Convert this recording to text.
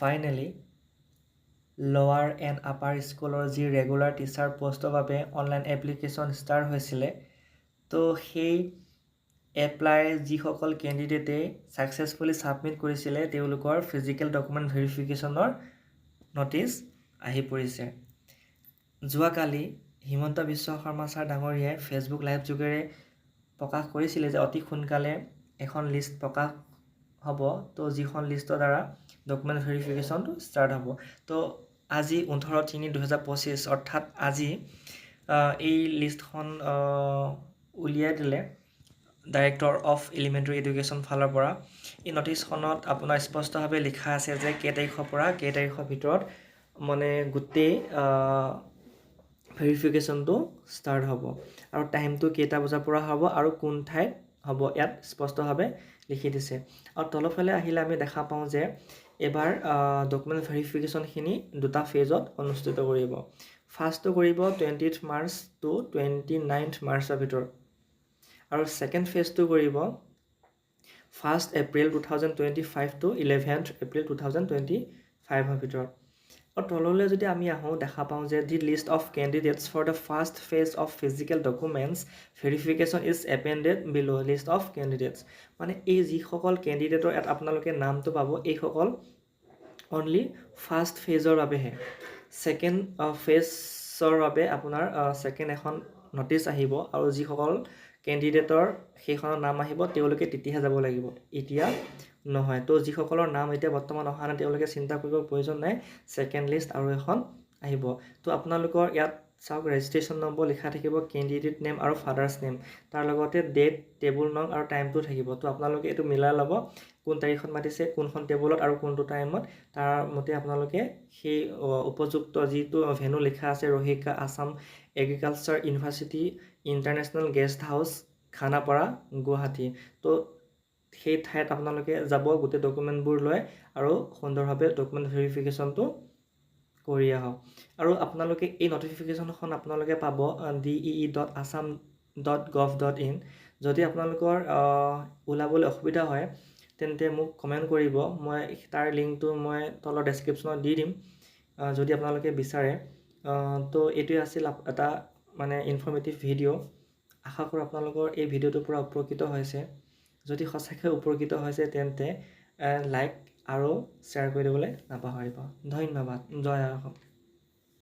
Finally লোৱাৰ and upper স্কুলৰ যি ৰেগুলাৰ টিচাৰ পষ্টৰ বাবে অনলাইন এপ্লিকেশ্যন ষ্টাৰ্ট হৈছিলে তো সেই এপ্লাই যিসকল কেণ্ডিডেটে ছাকচেছফুলি ছাবমিট কৰিছিলে তেওঁলোকৰ ফিজিকেল ডকুমেণ্ট ভেৰিফিকেশ্যনৰ নটিচ আহি পৰিছে। যোৱাকালি হিমন্ত বিশ্ব শৰ্মা ছাৰ ডাঙৰীয়াই ফেচবুক লাইভ যোগেৰে প্ৰকাশ কৰিছিলে যে অতি সোনকালে এখন লিষ্ট প্ৰকাশ হ'ব, তো যিখন লিষ্টৰ দ্বাৰা ডকুমেণ্ট ভেৰিফিকেশ্যনটো ষ্টাৰ্ট হ'ব। তো আজি 19/3/2025 অৰ্থাৎ আজি এই লিষ্টখন উলিয়াই দিলে ডাইৰেক্টৰ অফ এলিমেণ্টাৰী এডুকেশ্যন ফালৰ পৰা। এই নটিচখনত আপোনাৰ স্পষ্টভাৱে লিখা আছে যে কেই তাৰিখৰ পৰা কেই তাৰিখৰ ভিতৰত মানে গোটেই ভেৰিফিকেশ্যনটো ষ্টাৰ্ট হ'ব আৰু টাইমটো কেইটা বজাৰ পৰা হ'ব আৰু কোন ঠাইত হ'ব ইয়াত স্পষ্টভাৱে লিখি দিছে। আৰু তলফালে আহিলে আমি দেখা পাওঁ যে এবাৰ ডকুমেণ্ট ভেৰিফিকেশ্যনখিনি দুটা ফেজত অনুষ্ঠিত কৰিব। ফাৰ্ষ্টটো কৰিব 20 মাৰ্চ টু 29 মাৰ্চৰ ভিতৰত আৰু ছেকেণ্ড ফেজটো কৰিব 1 এপ্ৰিল 2025 টু 11 এপ্ৰিল 2025ৰ ভিতৰত। আৰু তললৈ যদি আমি আহোঁ দেখা পাওঁ যে the list of candidates for the first phase of physical documents verification is appended below' list of candidates. মানে এই যিসকল কেণ্ডিডেটৰ ইয়াত আপোনালোকে নামটো পাব এইসকল অনলি ফাৰ্ষ্ট ফেজৰ বাবেহে। ছেকেণ্ড ফেজৰ বাবে আপোনাৰ ছেকেণ্ড এখন নটিচ আহিব আৰু যিসকল কেণ্ডিডেটৰ সেইখনৰ নাম আহিব তেওঁলোকে তেতিয়াহে যাব লাগিব, এতিয়া নহয়। তো যিসকলৰ নাম এতিয়া বৰ্তমান অহা নাই তেওঁলোকে চিন্তা কৰিব প্ৰয়োজন নাই, ছেকেণ্ড লিষ্ট আৰু এখন আহিব। তো আপোনালোকৰ ইয়াত চাওক ৰেজিষ্ট্ৰেশ্যন নম্বৰ লিখা থাকিব, কেণ্ডিডেট নেম আৰু ফাদাৰ্ছ নেম, তাৰ লগতে ডেট, টেবুল নং আৰু টাইমটো থাকিব। তো আপোনালোকে এইটো মিলাই ল'ব কোন তাৰিখত মাতিছে, কোনখন টেবুলত আৰু কোনটো টাইমত, তাৰ মতে আপোনালোকে সেই উপযুক্ত যিটো ভেনু লিখা আছে ৰহিকা Assam agriculture university international guest house Khanapara Guwahati, তো সেই ঠাইত আপোনালোকে যাব গোটেই ডকুমেণ্টবোৰ লৈ আৰু সুন্দৰভাৱে ডকুমেণ্ট ভেৰিফিকেশ্যনটো কৰি আহক। আৰু আপোনালোকে এই নটিফিকেশ্যনখন আপোনালোকে পাব dee.assam.gov.in। যদি আপোনালোকৰ ওলাবলৈ অসুবিধা হয় তেন্তে মোক কমেণ্ট কৰিব, মই তাৰ লিংকটো মই তলৰ ডেছক্ৰিপশ্যনত দি দিম যদি আপোনালোকে বিচাৰে। তো এইটোৱে আছিল এটা মানে ইনফৰ্মেটিভ ভিডিঅ'। আশা কৰোঁ আপোনালোকৰ এই ভিডিঅ'টোৰ পৰা উপকৃত হৈছে। যদি সঁচাকৈ উপকৃত হৈছে তেন্তে লাইক আৰু শ্বেয়াৰ কৰি দিবলৈ নাপাহৰিব। ধন্যবাদ। জয় অসম।